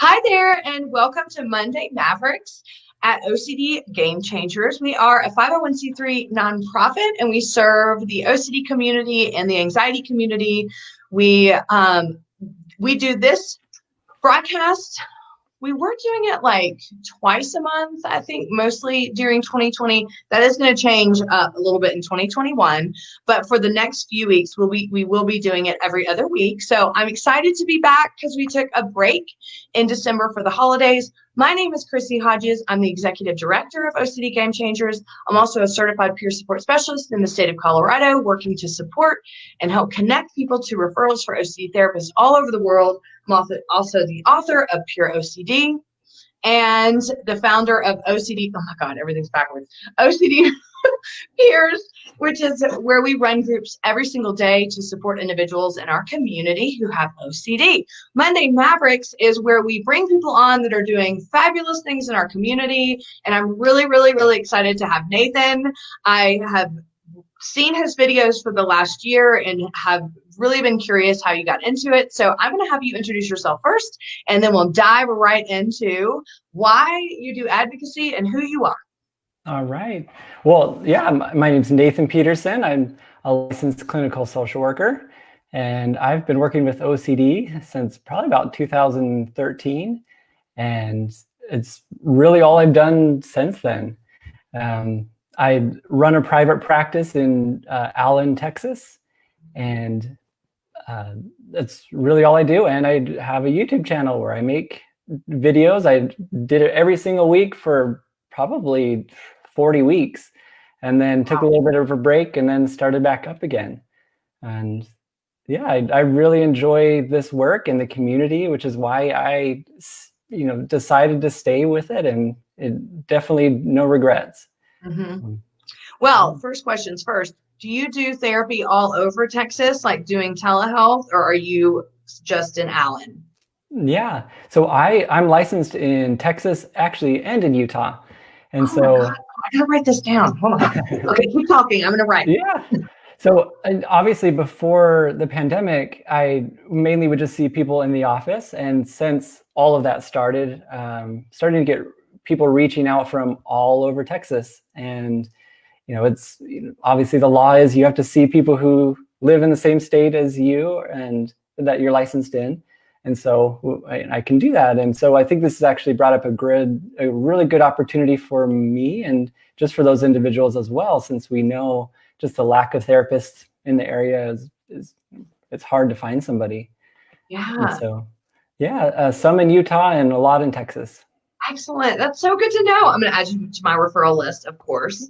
Hi there, and welcome to Monday Mavericks at OCD Gamechangers. We are a 501c3 nonprofit, and we serve the OCD community and the anxiety community. We do this broadcast. We were doing it like twice a month, I think, mostly during 2020. That is going to change a little bit in 2021. But for the next few weeks, we will be doing it every other week. So I'm excited to be back because we took a break in December for the holidays. My name is Chrissy Hodges. I'm the executive director of OCD Gamechangers. I'm also a certified peer support specialist in the state of Colorado, working to support and help connect people to referrals for OCD therapists all over the world. I'm also the author of Pure OCD and the founder of OCD. Oh my God, everything's backwards. OCD Peers, which is where we run groups every single day to support individuals in our community who have OCD. Monday Mavericks is where we bring people on that are doing fabulous things in our community. And I'm really excited to have Nathan. I have seen his videos for the last year and have really been curious how you got into it. So I'm going to have you introduce yourself first, and then we'll dive right into why you do advocacy and who you are. All right. Well, yeah, my name's Nathan Peterson. I'm a licensed clinical social worker, and I've been working with OCD since probably about 2013, and it's really all I've done since then. I run a private practice in Allen, Texas, and that's really all I do. And I have a YouTube channel where I make videos. I did it every single week for probably 40 weeks, and then took a little bit of a break and then started back up again. And yeah, I really enjoy this work in the community, which is why I, decided to stay with it, and definitely no regrets. Mm-hmm. Well, first questions first. Do you do therapy all over Texas, like doing telehealth, or are you just in Allen? Yeah, so I'm licensed in Texas, actually, and in Utah. And my God. I gotta write this down. Hold on. Okay, keep talking. I'm gonna write. Yeah. So obviously before the pandemic, I mainly would just see people in the office. And since all of that started, starting to get people reaching out from all over Texas. And, it's obviously the law is you have to see people who live in the same state as you and that you're licensed in. And so I can do that. And so I think this has actually brought up a really good opportunity for me and just for those individuals as well, since we know just the lack of therapists in the area is it's hard to find somebody. Yeah. And so, yeah, some in Utah and a lot in Texas. Excellent. That's so good to know. I'm going to add you to my referral list, of course.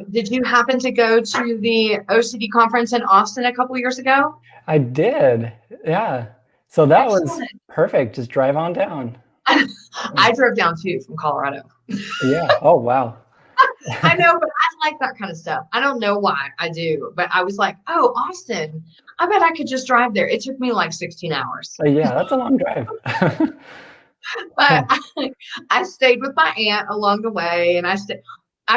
Did you happen to go to the OCD conference in Austin a couple years ago? I did. Yeah. So that was perfect. Just drive on down. I drove down too from Colorado. Yeah. Oh, wow. I know, but I like that kind of stuff. I don't know why I do, but I was like, oh, Austin, I bet I could just drive there. It took me like 16 hours. Yeah, that's a long drive. But I stayed with my aunt along the way, and I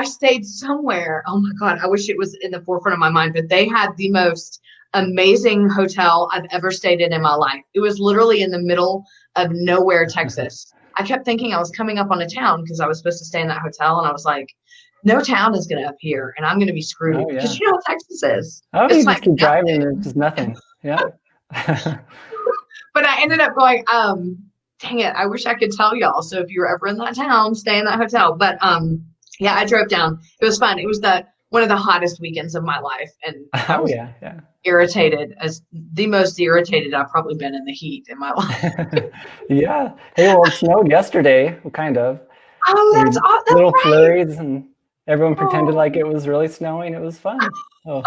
stayed somewhere. Oh my God, I wish it was in the forefront of my mind, but they had the most amazing hotel I've ever stayed in my life. It was literally in the middle of nowhere, Texas. I kept thinking I was coming up on a town because I was supposed to stay in that hotel, and I was like, no town is going to appear, and I'm going to be screwed because you know what Texas is. Oh, it's you like just keep driving, there's just nothing. Yeah. But I ended up going, dang it, I wish I could tell y'all. So if you're ever in that town, stay in that hotel. But yeah, I drove down. It was fun. It was one of the hottest weekends of my life. And I was irritated, as the most irritated I've probably been in the heat in my life. Yeah. Hey, well, it snowed yesterday, kind of. Oh, that's awesome. Little flurries, and everyone pretended like it was really snowing. It was fun. Oh.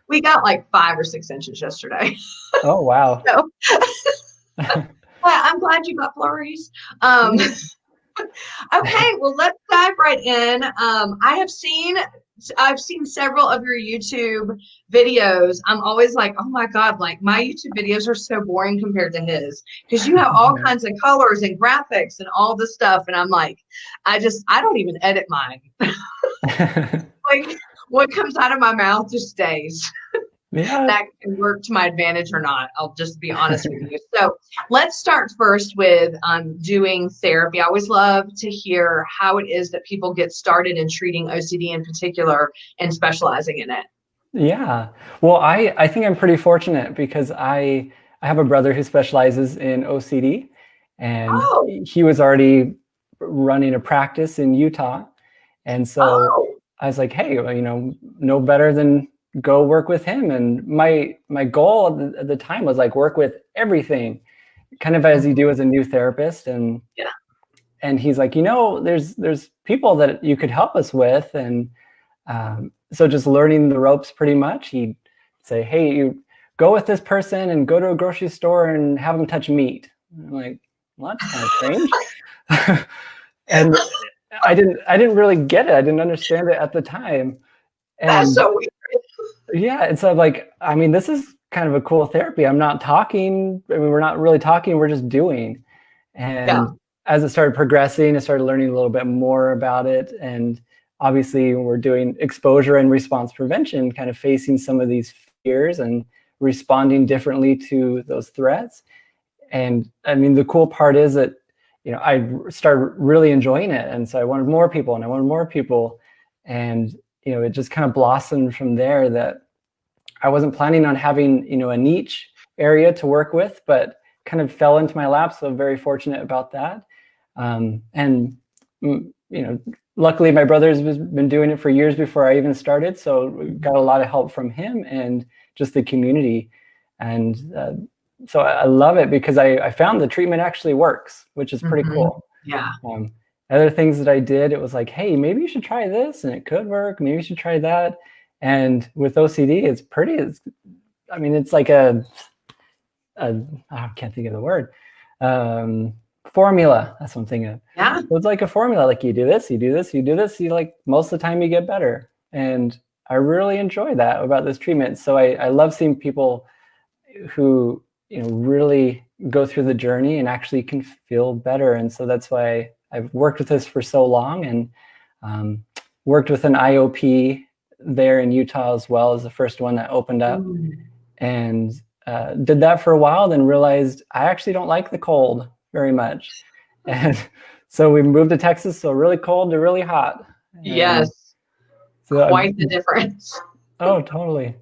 We got like 5 or 6 inches yesterday. Oh, wow. So, I'm glad you got flurries. Okay, well, let's dive right in. I've seen several of your YouTube videos. I'm always like, oh my God, like my YouTube videos are so boring compared to his, because you have all kinds of colors and graphics and all this stuff. And I'm like, I don't even edit mine. Like what comes out of my mouth just stays. Yeah. that can work to my advantage or not. I'll just be honest with you. So let's start first with doing therapy. I always love to hear how it is that people get started in treating OCD in particular and specializing in it. Yeah. Well, I think I'm pretty fortunate because I have a brother who specializes in OCD, and Oh, he was already running a practice in Utah. And so oh. I was like, hey, well, no better than go work with him. And my goal at the time was like work with everything, kind of as you do as a new therapist. Yeah. And he's like, there's people that you could help us with. And so just learning the ropes pretty much. He'd say, hey, you go with this person and go to a grocery store and have them touch meat. And I'm like, well, that's kind of strange. And I didn't really get it. I didn't understand it at the time. That's And so weird. yeah, and so I'm like, I mean, this is kind of a cool therapy. I'm not talking. I mean, we're not really talking. We're just doing. Yeah. And as it started progressing, I started learning a little bit more about it. And obviously, we're doing exposure and response prevention, kind of facing some of these fears and responding differently to those threats. And I mean, the cool part is that, I started really enjoying it. And so I wanted more people and I wanted more people. And, it just kind of blossomed from there that I wasn't planning on having, a niche area to work with, but kind of fell into my lap. So I'm very fortunate about that. And, luckily my brother's been doing it for years before I even started. So we got a lot of help from him and just the community. And so I love it because I found the treatment actually works, which is pretty cool. Yeah. Other things that I did, it was like, hey, maybe you should try this and it could work. Maybe you should try that. And with OCD, it's like I can't think of the word. Formula. That's what I'm thinking of. Yeah. So it's like a formula. Like you do this, you do this, you do this. You like most of the time you get better. And I really enjoy that about this treatment. So I love seeing people who really go through the journey and actually can feel better. And so that's why I've worked with this for so long, and worked with an IOP there in Utah as well as the first one that opened up. And did that for a while, then realized I actually don't like the cold very much. And so we moved to Texas, so really cold to really hot. Yes. So quite the difference. Oh, totally.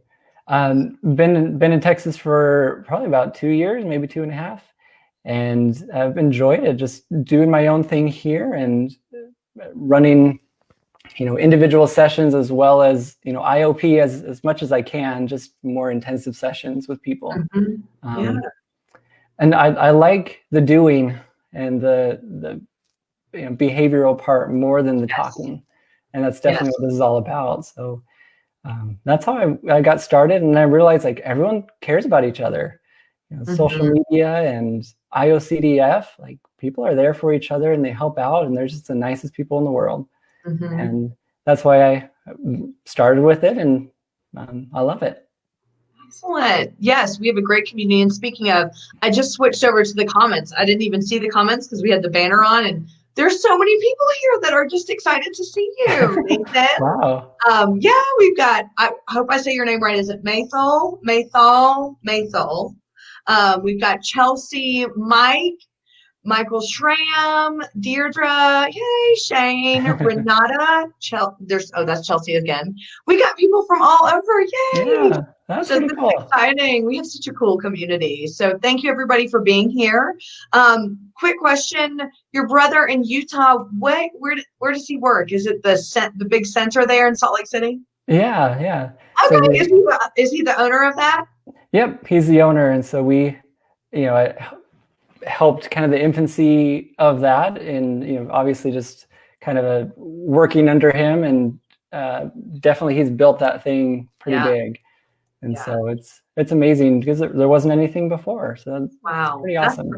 Been in Texas for probably about 2 years, maybe 2.5. And I've enjoyed it, just doing my own thing here and running, individual sessions as well as, IOP as much as I can, just more intensive sessions with people. Yeah. And I like the doing and the behavioral part more than the talking. And that's definitely what this is all about. So that's how I got started. And I realized like everyone cares about each other. Social media and IOCDF, like people are there for each other and they help out, and they're just the nicest people in the world. And that's why I started with it, and I love it. Excellent. Yes, we have a great community. And speaking of, I just switched over to the comments. I didn't even see the comments because we had the banner on, and there's so many people here that are just excited to see you, Nathan. Wow. Yeah, we've got, I hope I say your name right. Is it Mathol? We've got Chelsea, Michael Schramm, Deirdre, yay, Shane, Renata, that's Chelsea again. We got people from all over, yay! Yeah, that's pretty cool. Exciting. We have such a cool community. So thank you everybody for being here. Quick question: your brother in Utah, where does he work? Is it the big center there in Salt Lake City? Yeah. Okay, so is he the owner of that? Yep, he's the owner, and so we, I helped kind of the infancy of that, and obviously just kind of working under him, and definitely he's built that thing pretty big, and so it's amazing because there wasn't anything before, so that's pretty awesome.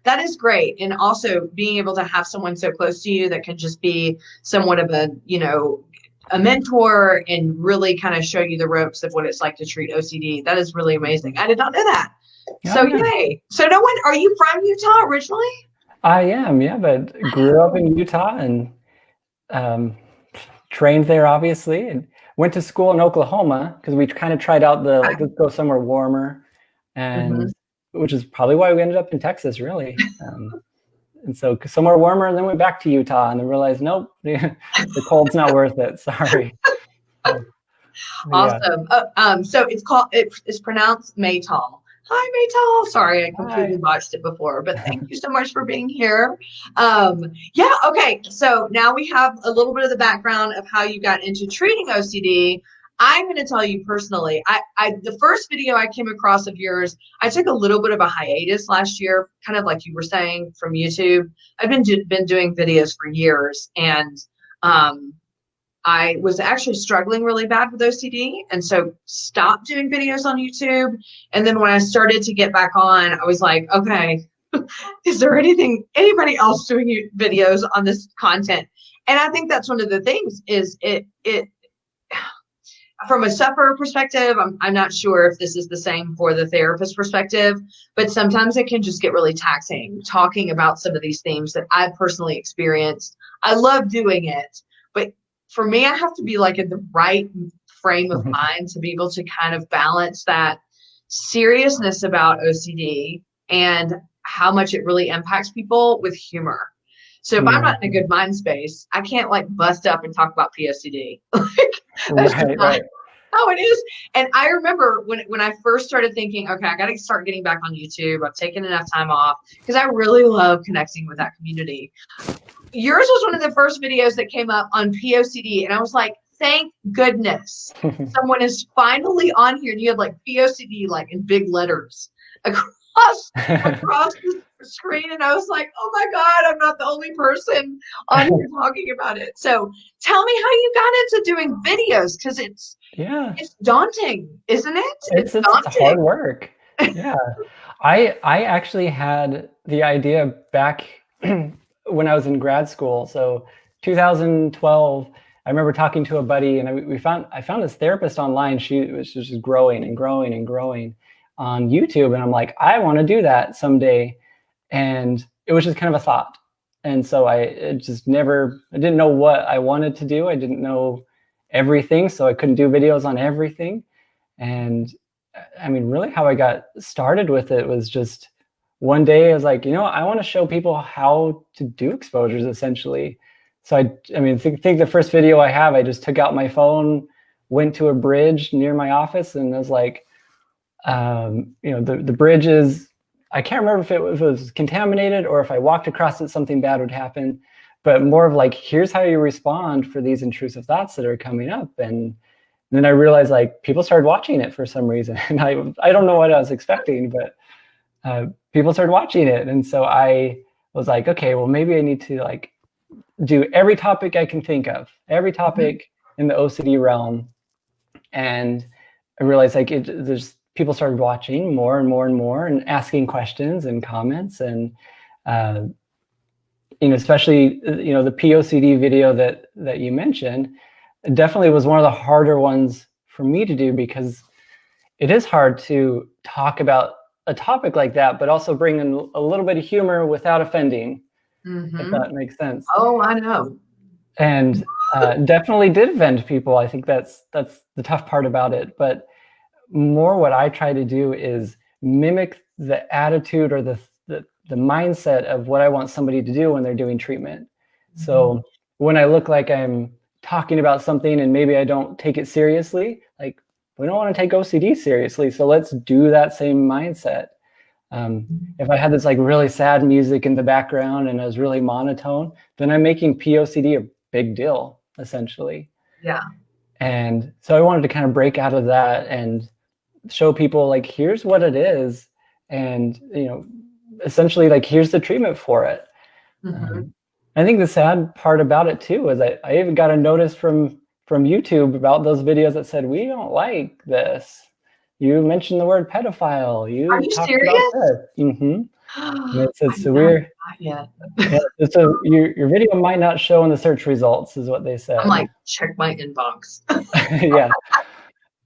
That is great. And also being able to have someone so close to you that can just be somewhat of a mentor and really kind of show you the ropes of what it's like to treat OCD. That is really amazing. I did not know that. So yay. So are you from Utah originally? I am, yeah, but grew up in Utah and trained there obviously. And went to school in Oklahoma because we kind of tried out the like, let's go somewhere warmer, and which is probably why we ended up in Texas, really. And so somewhere warmer, and then went back to Utah, and then realized, nope, the cold's not worth it. Sorry. Awesome. So it's pronounced Maytal. Hi, Maytal. Sorry, I completely botched it before, but thank you so much for being here. Yeah. Okay. So now we have a little bit of the background of how you got into treating OCD. I'm going to tell you personally, the first video I came across of yours, I took a little bit of a hiatus last year, kind of like you were saying, from YouTube. I've been doing videos for years, and I was actually struggling really bad with OCD, and so stopped doing videos on YouTube. And then when I started to get back on, I was like, okay, is there anybody else doing videos on this content? And I think that's one of the things is it from a sufferer perspective, I'm not sure if this is the same for the therapist perspective, but sometimes it can just get really taxing talking about some of these themes that I've personally experienced. I love doing it, but for me, I have to be like in the right frame of mind to be able to kind of balance that seriousness about OCD and how much it really impacts people with humor. So if I'm not in a good mind space, I can't like bust up and talk about POCD. That's just not how it is. And I remember when I first started thinking, okay, I got to start getting back on YouTube. I've taken enough time off because I really love connecting with that community. Yours was one of the first videos that came up on POCD, and I was like, thank goodness someone is finally on here. And you had like POCD like in big letters across the screen, and I was like, oh my God, I'm not the only person on here talking about it. So tell me how you got into doing videos, because it's daunting, isn't it? It's daunting. It's hard work. Yeah. I actually had the idea back when I was in grad school. So 2012, I remember talking to a buddy, and I found this therapist online. She was just growing and growing and growing on YouTube. And I'm like, I want to do that someday. And it was just kind of a thought. And so I didn't know what I wanted to do. I didn't know everything. So I couldn't do videos on everything. And I mean, really how I got started with it was just one day I was like, I want to show people how to do exposures essentially. So I mean, think the first video I have, I just took out my phone, went to a bridge near my office, and I was like, the bridge is, I can't remember if it was contaminated or if I walked across it, something bad would happen, but more of like, here's how you respond for these intrusive thoughts that are coming up. And then I realized like people started watching it for some reason. And I don't know what I was expecting, but people started watching it. And so I was like, okay, well, maybe I need to like do every topic I can think of, every topic in the OCD realm. And I realized like there's people started watching more and more and more and asking questions and comments. And, especially, the POCD video that you mentioned, it definitely was one of the harder ones for me to do, because it is hard to talk about a topic like that, but also bring in a little bit of humor without offending, if that makes sense. Oh, I know. And definitely did offend people. I think that's the tough part about it. But more what I try to do is mimic the attitude or the mindset of what I want somebody to do when they're doing treatment. So when I look like I'm talking about something and maybe I don't take it seriously, like, we don't want to take OCD seriously, so let's do that same mindset. If I had this like really sad music in the background and it was really monotone, then I'm making POCD a big deal, essentially. Yeah. And so I wanted to kind of break out of that and show people like, here's what it is. And, essentially like, here's the treatment for it. I think the sad part about it too, is I even got a notice from YouTube about those videos that said, we don't like this. You mentioned the word pedophile. Are you serious? It's weird. So your video might not show in the search results, is what they said. I'm like, check my inbox. Yeah.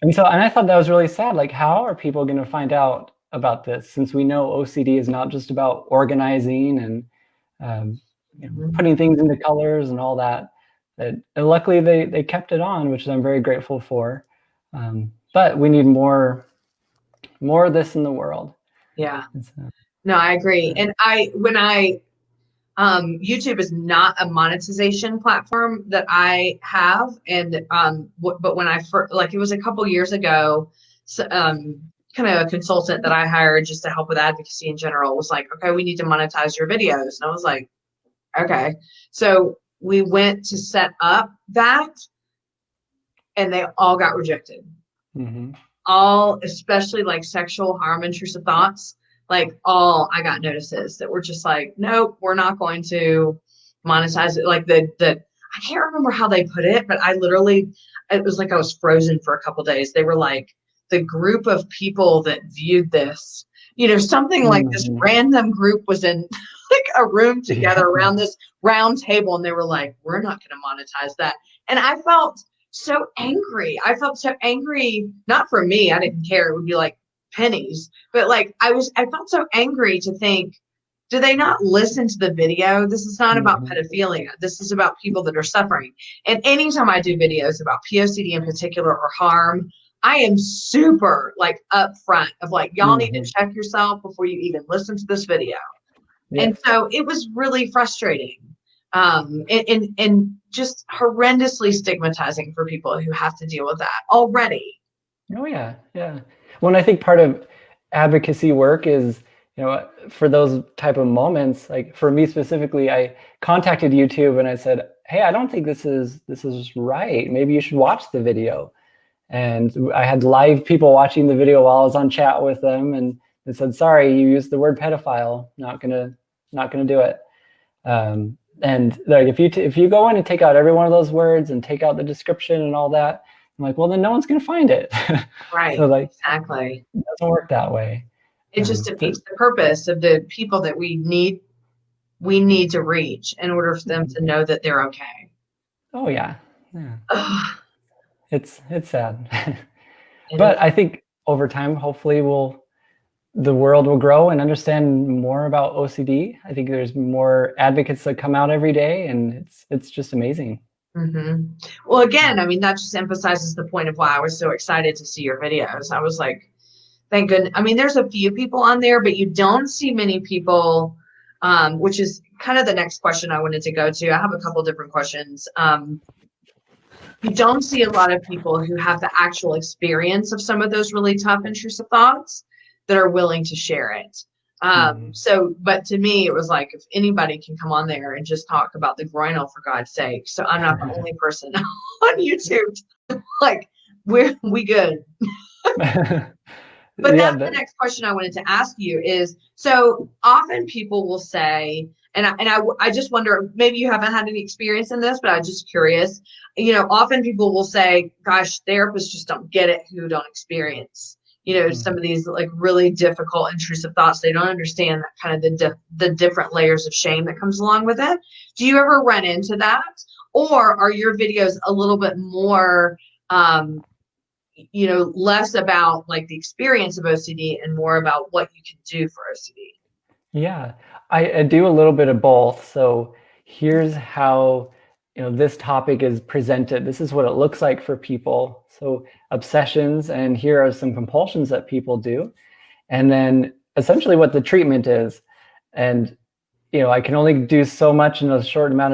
And I thought that was really sad. Like, how are people going to find out about this, since we know OCD is not just about organizing and putting things into colors and all that? And luckily they kept it on, which I'm very grateful for. But we need more of this in the world. Yeah. So, no, I agree. And YouTube is not a monetization platform that I have. And, but when I first, like, it was a couple years ago, so, kind of a consultant that I hired just to help with advocacy in general was like, okay, we need to monetize your videos. And I was like, okay. So we went to set up that and they all got rejected. mm-hmm. All, especially like sexual harm, intrusive thoughts, like all I got notices that were just like, nope, we're not going to monetize it. Like the I can't remember how they put it, but I literally, it was like I was frozen for a couple days. They were like, the group of people that viewed this, something like this random group was in like a room together around this round table, and they were like, we're not going to monetize that. And I felt so angry. I felt so angry, not for me, I didn't care, it would be like pennies, but like I felt so angry to think, do they not listen to the video? This is not about pedophilia. This is about people that are suffering. And anytime I do videos about POCD in particular or harm, I am super like upfront of like, y'all need to check yourself before you even listen to this video. Yeah. And so it was really frustrating. And just horrendously stigmatizing for people who have to deal with that already. Oh yeah. Well, I think part of advocacy work is, for those type of moments, like for me specifically, I contacted YouTube and I said, hey, I don't think this is right. Maybe you should watch the video. And I had live people watching the video while I was on chat with them, and they said, sorry, you used the word pedophile. Not gonna do it. And like if you go in and take out every one of those words and take out the description and all that, I'm like, well, then no one's gonna find it. Right. So like, exactly. It doesn't work that way. It just defeats the purpose of the people that we need to reach in order for them to know that they're okay. Oh yeah. It's sad. But I think over time, hopefully the world will grow and understand more about OCD. I think there's more advocates that come out every day, and it's just amazing. Well, again, I mean, that just emphasizes the point of why I was so excited to see your videos. I was like, thank goodness. I mean, there's a few people on there, but you don't see many people, which is kind of the next question I wanted to go to. I have a couple different questions. You don't see a lot of people who have the actual experience of some of those really tough, intrusive thoughts that are willing to share it. So, but to me, it was like, if anybody can come on there and just talk about the groinal, for God's sake. So I'm not the only person on YouTube. Like, we good. But that's the next question I wanted to ask you is, so often people will say, and I just wonder, maybe you haven't had any experience in this, but I'm just curious, often people will say, gosh, therapists just don't get it who don't experience, some of these like really difficult, intrusive thoughts. They don't understand that kind of the different layers of shame that comes along with it. Do you ever run into that? Or are your videos a little bit more, less about like the experience of OCD and more about what you can do for OCD? Yeah, I do a little bit of both. So here's how, this topic is presented. This is what it looks like for people. So obsessions, and here are some compulsions that people do. And then essentially what the treatment is. And, I can only do so much in a short amount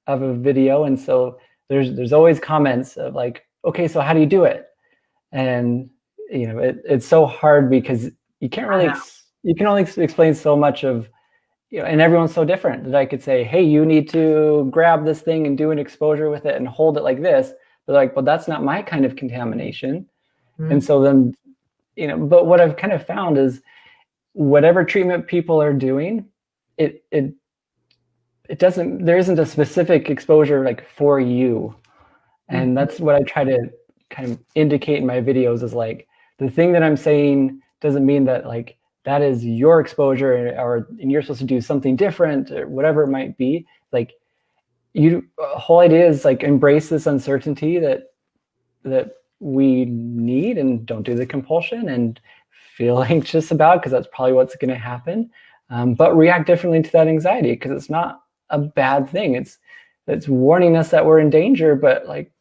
of a video. And so there's always comments of like, okay, so how do you do it? And, it's so hard because you can't really, you can only explain so much of, and everyone's so different that I could say, hey, you need to grab this thing and do an exposure with it and hold it like this. But like, but that's not my kind of contamination. And so then, but what I've kind of found is whatever treatment people are doing, it doesn't, there isn't a specific exposure like for you. And that's what I try to kind of indicate in my videos is like, the thing that I'm saying doesn't mean that like, that is your exposure and you're supposed to do something different or whatever it might be. Like whole idea is like embrace this uncertainty that we need and don't do the compulsion and feel anxious about, because that's probably what's going to happen. But react differently to that anxiety, because it's not a bad thing. that's warning us that we're in danger, but like,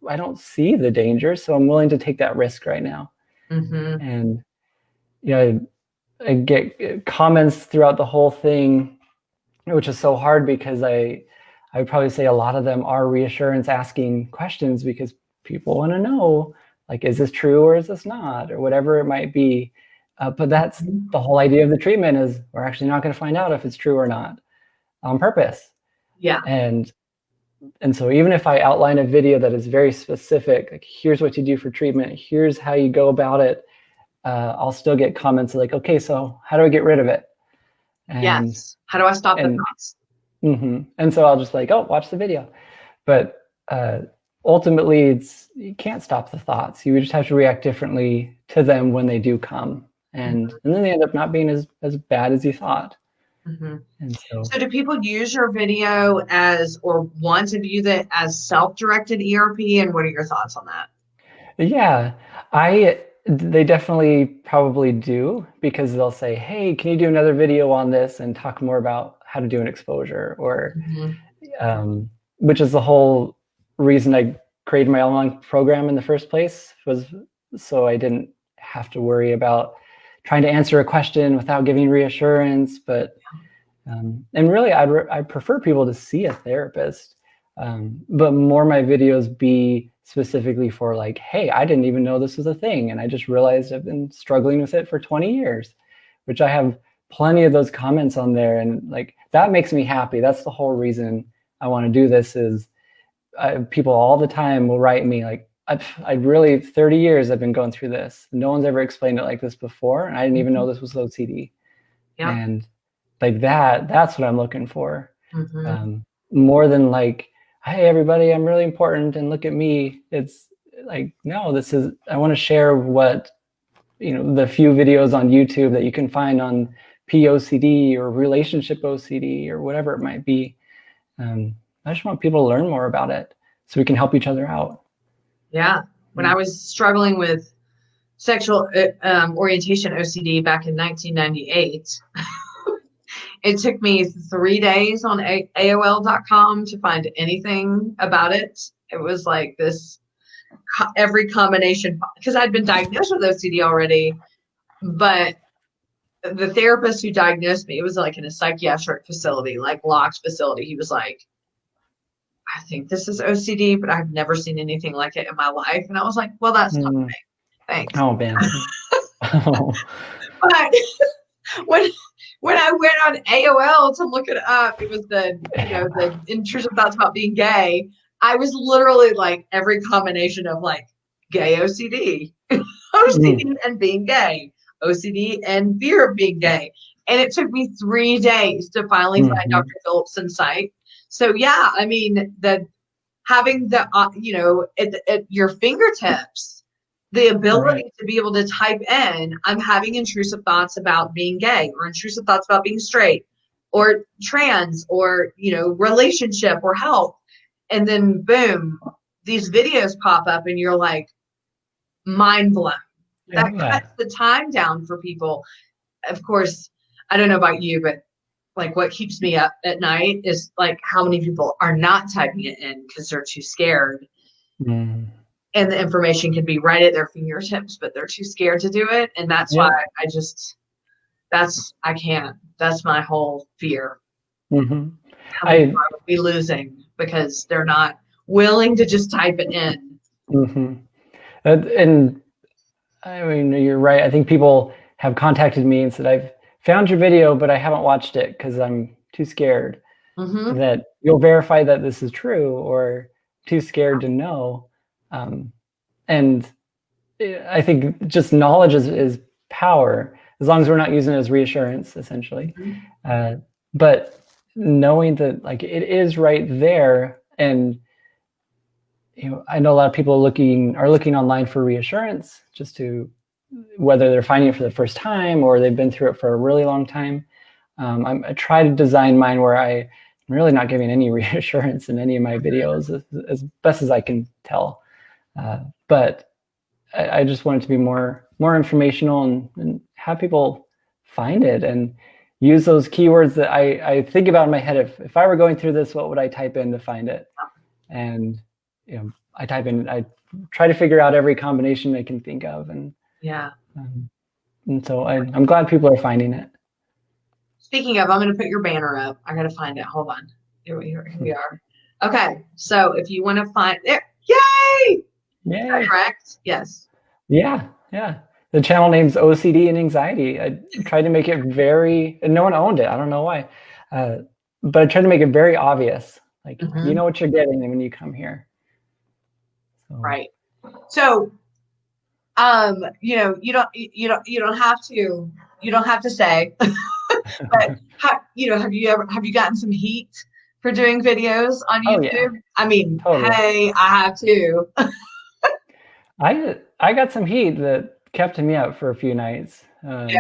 I don't see the danger, so I'm willing to take that risk right now. And I get comments throughout the whole thing, which is so hard because I would probably say a lot of them are reassurance asking questions because people want to know, like, is this true or is this not, or whatever it might be. But that's the whole idea of the treatment, is we're actually not going to find out if it's true or not on purpose. Yeah. And so even if I outline a video that is very specific, like, here's what you do for treatment, here's how you go about it, I'll still get comments like, okay, so how do I get rid of it? And, yes. How do I stop the thoughts? And so I'll just like, oh, watch the video. But ultimately, you can't stop the thoughts. You just have to react differently to them when they do come. And then they end up not being as bad as you thought. And so do people use your video as, or want to view that as self-directed ERP? And what are your thoughts on that? Yeah, they definitely probably do, because they'll say, hey, can you do another video on this and talk more about how to do an exposure? Or which is the whole reason I created my online program in the first place, was so I didn't have to worry about trying to answer a question without giving reassurance. But and really, I prefer people to see a therapist, but more my videos be specifically for like, hey, I didn't even know this was a thing, and I just realized I've been struggling with it for 20 years, which I have plenty of those comments on there, and like, that makes me happy. That's the whole reason I want to do this. Is people all the time will write me like, I really 30 years I've been going through this. No one's ever explained it like this before, and I didn't even know this was OCD. And like that's what I'm looking for. More than like, hey everybody, I'm really important and look at me. It's like, no, I want to share what, the few videos on YouTube that you can find on POCD or relationship OCD or whatever it might be. I just want people to learn more about it so we can help each other out. Yeah. When I was struggling with sexual orientation OCD back in 1998, it took me 3 days on AOL.com to find anything about it. It was like this, every combination, because I'd been diagnosed with OCD already, but the therapist who diagnosed me, it was like in a psychiatric facility, like locked facility. He was like, I think this is OCD, but I've never seen anything like it in my life. And I was like, well, that's not me. Thanks. Oh, man. But when I went on AOL to look it up, it was the intrusive thoughts about being gay. I was literally like every combination of like gay OCD, OCD and being gay, OCD and fear of being gay. And it took me 3 days to finally find Dr. Phillipson's site. So yeah, I mean, having the at your fingertips, the ability to be able to type in, I'm having intrusive thoughts about being gay, or intrusive thoughts about being straight, or trans, or relationship or health, and then boom, these videos pop up, and you're like mind blown. That cuts the time down for people. Of course, I don't know about you, but like what keeps me up at night is like how many people are not typing it in because they're too scared. And the information can be right at their fingertips, but they're too scared to do it. And that's why I can't. That's my whole fear. I would be losing because they're not willing to just type it in. And I mean, you're right. I think people have contacted me and said, I've found your video, but I haven't watched it because I'm too scared that you'll verify that this is true, or too scared to know. And I think just knowledge is power, as long as we're not using it as reassurance, essentially. But knowing that like it is right there, and I know a lot of people are looking online for reassurance, just to, whether they're finding it for the first time or they've been through it for a really long time. I try to design mine where I'm really not giving any reassurance in any of my videos, as best as I can tell. But I just want it to be more informational and have people find it and use those keywords that I think about in my head. If I were going through this, what would I type in to find it? And I try to figure out every combination I can think of, and so I'm glad people are finding it. Speaking of, I'm going to put your banner up. I got to find it. Hold on. Here we are. Okay, so if you want to find it, yay! Is that correct? Yes. Yeah. The channel name's OCD and Anxiety. I tried to make it and no one owned it. I don't know why, but I tried to make it very obvious. Like you know what you're getting when you come here. So. Right. So, you don't have to say, but have you gotten some heat for doing videos on YouTube? Oh, yeah. I mean, totally. Hey, I have too. I got some heat that kept me up for a few nights. But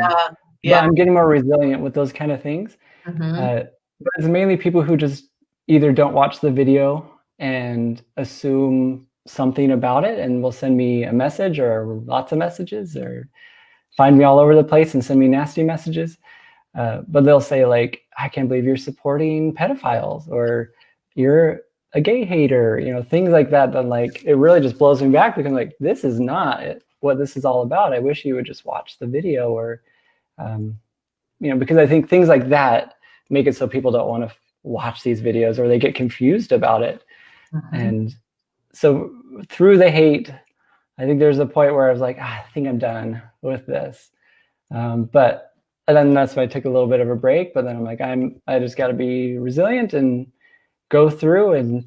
I'm getting more resilient with those kind of things. But it's mainly people who just either don't watch the video and assume something about it and will send me a message or lots of messages or find me all over the place and send me nasty messages. But they'll say like, I can't believe you're supporting pedophiles, or you're a gay hater, things like that. Then like, it really just blows me back, because like, this is not what this is all about. I wish you would just watch the video, or, because I think things like that make it so people don't want to watch these videos, or they get confused about it. And so through the hate, I think there's a point where I was like, I think I'm done with this. And then that's why I took a little bit of a break, but then I'm like, I just got to be resilient and go through and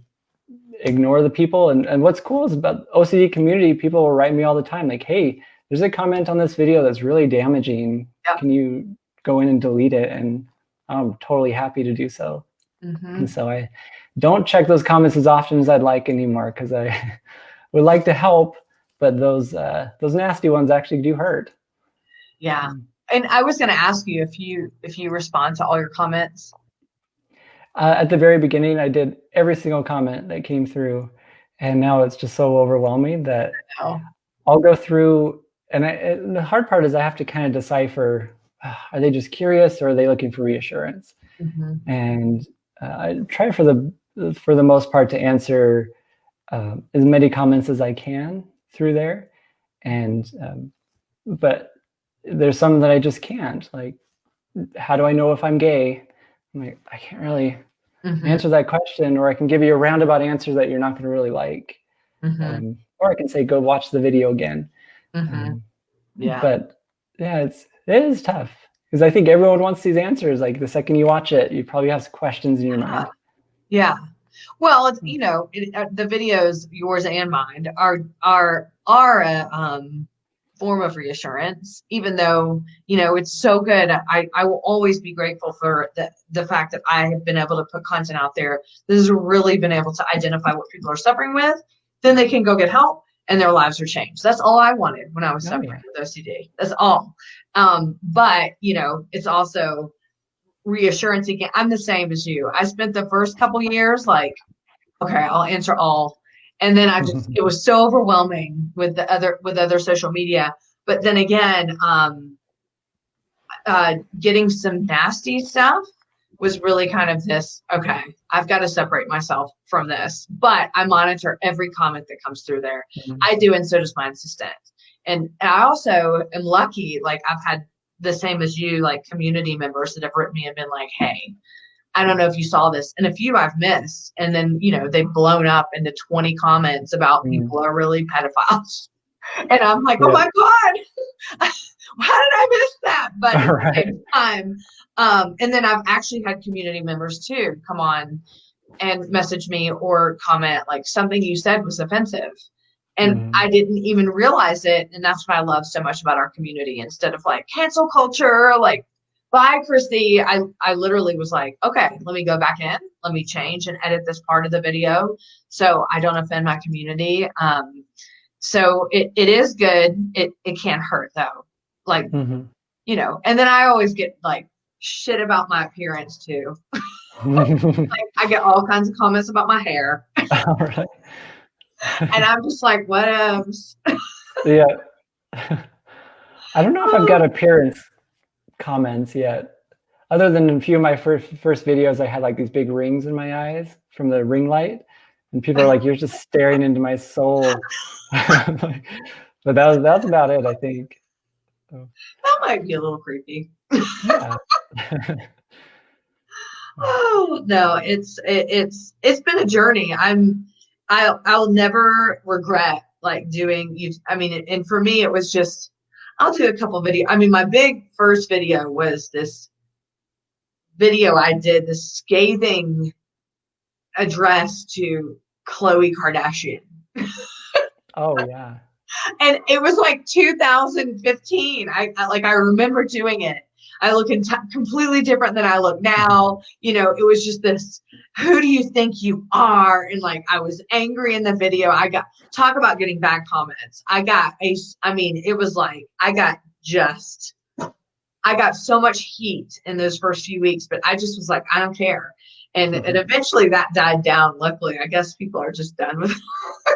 ignore the people. And what's cool is about OCD community, people will write me all the time like, hey, there's a comment on this video that's really damaging. Can you go in and delete it? And I'm totally happy to do so. And so I don't check those comments as often as I'd like anymore, because I would like to help, but those nasty ones actually do hurt. Yeah. And I was going to ask you if you respond to all your comments. At the very beginning, I did every single comment that came through, and now it's just so overwhelming that I'll go through. And the hard part is I have to kind of decipher: are they just curious, or are they looking for reassurance? And I try for the most part to answer as many comments as I can through there, and but there's some that I just can't. Like, how do I know if I'm gay? I'm like, I can't really answer that question, or I can give you a roundabout answer that you're not going to really like. Or I can say, go watch the video again. But yeah, it is tough, because I think everyone wants these answers. Like, the second you watch it, you probably have questions in your mind. Yeah. Well, it's, the videos, yours and mine, are a form of reassurance, even though, it's so good. I will always be grateful for the fact that I have been able to put content out there that has really been able to identify what people are suffering with. Then they can go get help and their lives are changed. That's all I wanted when I was suffering with OCD. That's all. But, it's also reassurance again. I'm the same as you. I spent the first couple years like, okay, I'll answer all. And then it was so overwhelming with other social media. But then again, getting some nasty stuff was really kind of this, okay, I've got to separate myself from this. But I monitor every comment that comes through there. I do, and so does my assistant. And I also am lucky, like I've had the same as you, like community members that have written me and been like, hey, I don't know if you saw this, and a few I've missed. And then, they've blown up into 20 comments about people are really pedophiles. And I'm like, oh my God, how did I miss that? But at the same time, and then I've actually had community members too come on and message me or comment like, something you said was offensive. And I didn't even realize it. And that's what I love so much about our community. Instead of like cancel culture, like, bye, Christy. I literally was like, okay, let me go back in. Let me change and edit this part of the video so I don't offend my community. So it is good. It can't hurt though. Like, and then I always get like shit about my appearance too. Like, I get all kinds of comments about my hair. And I'm just like, what else? Yeah. I don't know if I've got appearance comments yet. other than a few of my first videos, I had like these big rings in my eyes from the ring light, and people are like, "You're just staring into my soul." But that was about it, I think. So, That might be a little creepy. yeah. Oh no, it's been a journey. I'll never regret like doing you. I mean, and for me, it was just I'll do a couple videos. I mean, my big first video was this video I did, this scathing address to Khloe Kardashian. Oh yeah. And it was like 2015. I remember doing it. I look completely different than I look now. You know, it was just this, who do you think you are? And like, I was angry in the video. Talk about getting bad comments. I mean, it was like, I got so much heat in those first few weeks, but I just was like, I don't care. And eventually that died down. Luckily, I guess people are just done with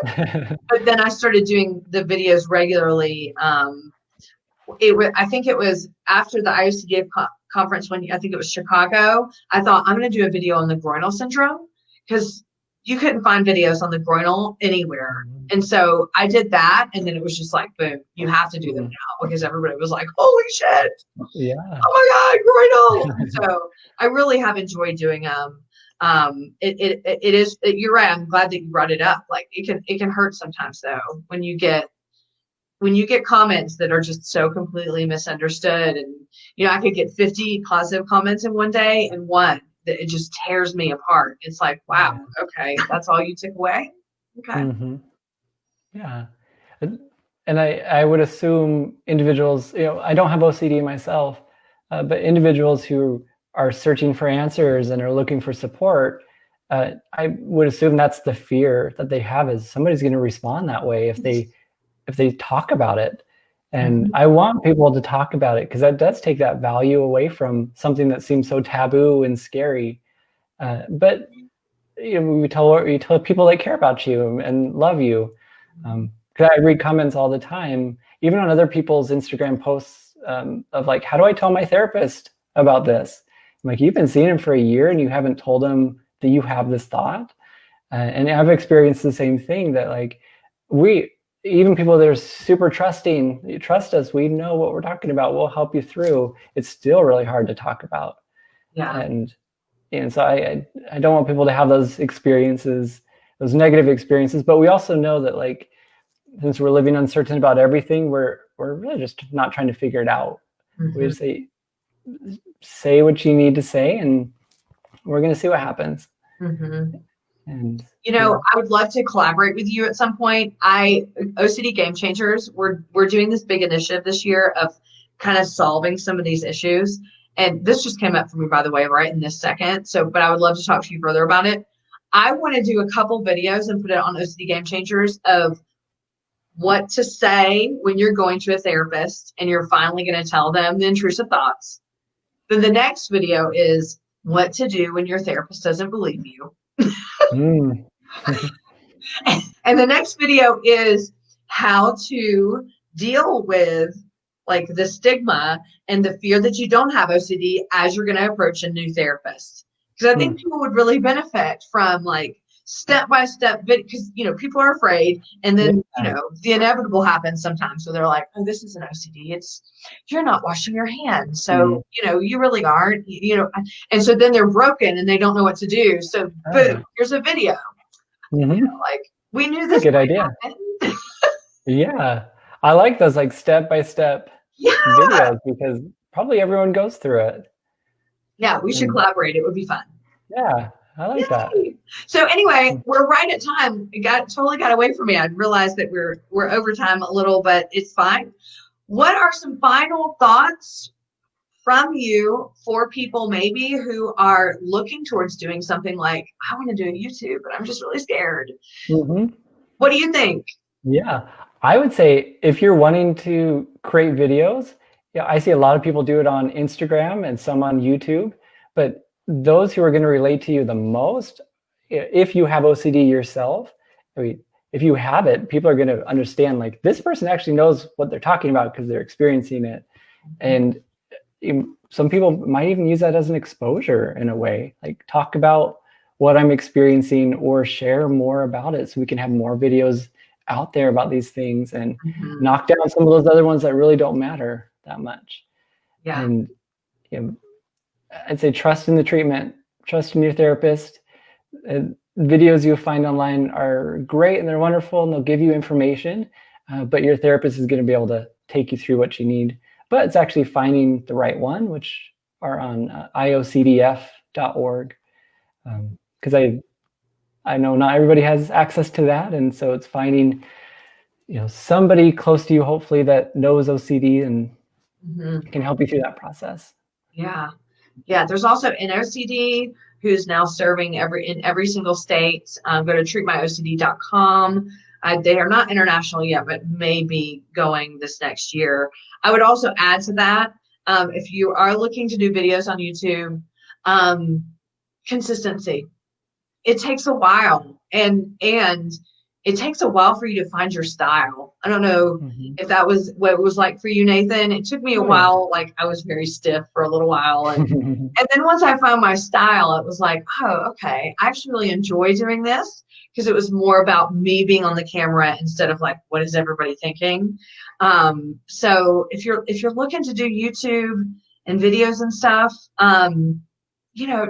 it. But then I started doing the videos regularly. I think it was after the IOCD conference when I think it was Chicago. I thought I'm going to do a video on the groinal syndrome because you couldn't find videos on the groinal anywhere. And so I did that. And then it was just like, boom, you have to do them now because everybody was like, holy shit. Yeah. Oh my God, groinal. So I really have enjoyed doing them. You're right. I'm glad that you brought it up. Like it can hurt sometimes though, when you get comments that are just so completely misunderstood. And, you know, I could get 50 positive comments in one day and one that it just tears me apart. It's like, wow, okay, that's all you took away? Okay. Mm-hmm. Yeah. And I would assume individuals, you know, I don't have OCD myself, but individuals who are searching for answers and are looking for support, I would assume that's the fear that they have, is somebody's going to respond that way if they talk about it. And I want people to talk about it because that does take that value away from something that seems so taboo and scary. But you know, we tell people that care about you and love you. Because I read comments all the time, even on other people's Instagram posts, of like, how do I tell my therapist about this? I'm like, you've been seeing him for a year and you haven't told him that you have this thought. And I've experienced the same thing, that like even people that are super trusting, you trust us, we know what we're talking about, we'll help you through. It's still really hard to talk about. Yeah. And so I don't want people to have those experiences, those negative experiences, but we also know that like, since we're living uncertain about everything, we're really just not trying to figure it out. We just say what you need to say, and we're going to see what happens. And you know, I would love to collaborate with you at some point. OCD Gamechangers, we're doing this big initiative this year of kind of solving some of these issues. And this just came up for me, by the way, right in this second. So, but I would love to talk to you further about it. I want to do a couple videos and put it on OCD Gamechangers of what to say when you're going to a therapist and you're finally going to tell them the intrusive thoughts. Then the next video is what to do when your therapist doesn't believe you. And the next video is how to deal with like the stigma and the fear that you don't have OCD as you're going to approach a new therapist. Because I think people would really benefit from like step-by-step, because you know, people are afraid, and then you know, the inevitable happens sometimes. So they're like, oh, this is an OCD, you're not washing your hands, so you know, you really aren't, you know. And so then they're broken and they don't know what to do. So boom, here's a video. You know, like, we knew this. Good idea. Yeah, I like those like step-by-step videos, because probably everyone goes through it. Yeah, we should collaborate. It would be fun. Yeah, I like that. So anyway, we're right at time. It totally got away from me. I realized that we're over time a little, but it's fine. What are some final thoughts from you for people maybe who are looking towards doing something like, I want to do a YouTube, but I'm just really scared. What do you think? Yeah, I would say if you're wanting to create videos, yeah, I see a lot of people do it on Instagram and some on YouTube, but those who are going to relate to you the most, if you have OCD yourself, I mean, if you have it, people are going to understand like, this person actually knows what they're talking about because they're experiencing it. And some people might even use that as an exposure in a way, like talk about what I'm experiencing or share more about it so we can have more videos out there about these things and knock down some of those other ones that really don't matter that much. Yeah. And you know, I'd say trust in the treatment, trust in your therapist. Videos you'll find online are great and they're wonderful and they'll give you information, but your therapist is going to be able to take you through what you need. But it's actually finding the right one, which are on iocdf.org. Because I know not everybody has access to that, and so it's finding somebody close to you, hopefully, that knows OCD and can help you through that process. Yeah. There's also an OCD who's now serving in every single state. Go to treatmyocd.com. They are not international yet, but may be going this next year. I would also add to that, if you are looking to do videos on YouTube, consistency. It takes a while, and it takes a while for you to find your style. I don't know if that was what it was like for you, Nathan. It took me a while. Like I was very stiff for a little while. And, and then once I found my style, it was like, oh, okay. I actually really enjoy doing this because it was more about me being on the camera instead of like, what is everybody thinking? So if you're looking to do YouTube and videos and stuff,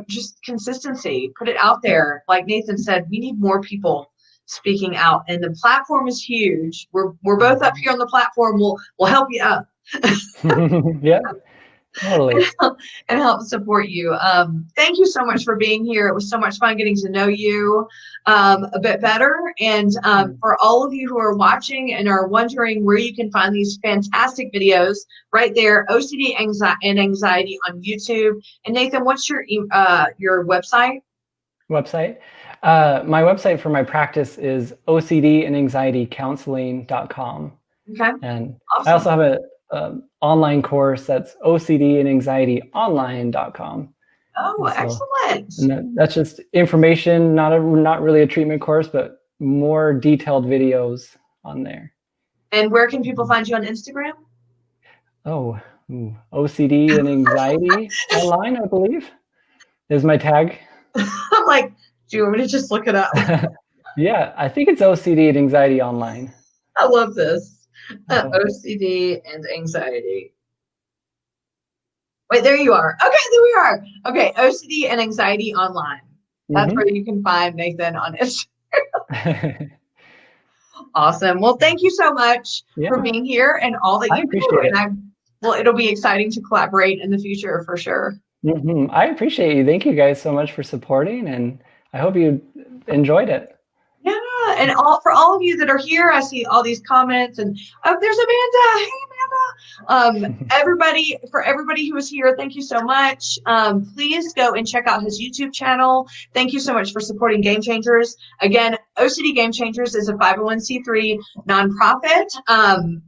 just consistency, put it out there. Like Nathan said, we need more people speaking out, and the platform is huge. We're both up here on the platform. We'll help you up. Yeah, totally. and help support you. Thank you so much for being here. It was so much fun getting to know you a bit better. And for all of you who are watching and are wondering where you can find these fantastic videos, right there, OCD and Anxiety on YouTube. And Nathan, what's your website? My website for my practice is ocdandanxietycounseling.com. Okay. And awesome. I also have an online course that's ocdanxietyonline.com. Oh, so, excellent. And that's just information, not really a treatment course, but more detailed videos on there. And where can people find you on Instagram? OCD and Anxiety Online, I believe, is my tag. I'm like, do you want me to just look it up? Yeah, I think it's OCD and Anxiety Online. I love this. OCD and Anxiety. Wait, there you are. Okay, there we are. Okay, OCD and Anxiety Online. That's where you can find Nathan on Instagram. Awesome. Well, thank you so much for being here and all that you do. And it'll be exciting to collaborate in the future for sure. I appreciate you. Thank you guys so much for supporting, and I hope you enjoyed it. Yeah, and for all of you that are here, I see all these comments, and there's Amanda. Hey, Amanda. For everybody who was here, thank you so much. Please go and check out his YouTube channel. Thank you so much for supporting Game Changers. Again, OCD Gamechangers is a 501c3 nonprofit,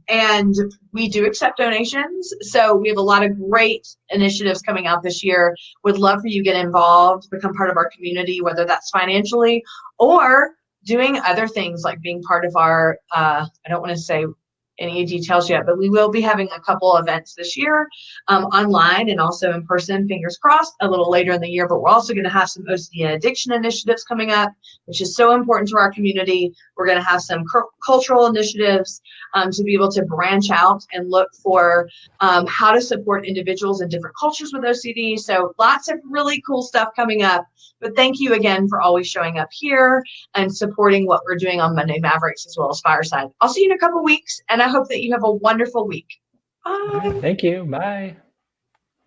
and we do accept donations. So we have a lot of great initiatives coming out this year. Would love for you to get involved, become part of our community, whether that's financially or doing other things like being part of our, I don't want to say any details yet, but we will be having a couple events this year online and also in person, fingers crossed, a little later in the year. But we're also going to have some OCD and addiction initiatives coming up, which is so important to our community. We're going to have some cultural initiatives to be able to branch out and look for how to support individuals in different cultures with OCD. So lots of really cool stuff coming up. But thank you again for always showing up here and supporting what we're doing on Monday Mavericks as well as Fireside. I'll see you in a couple weeks, and I hope that you have a wonderful week. Bye. Thank you. Bye.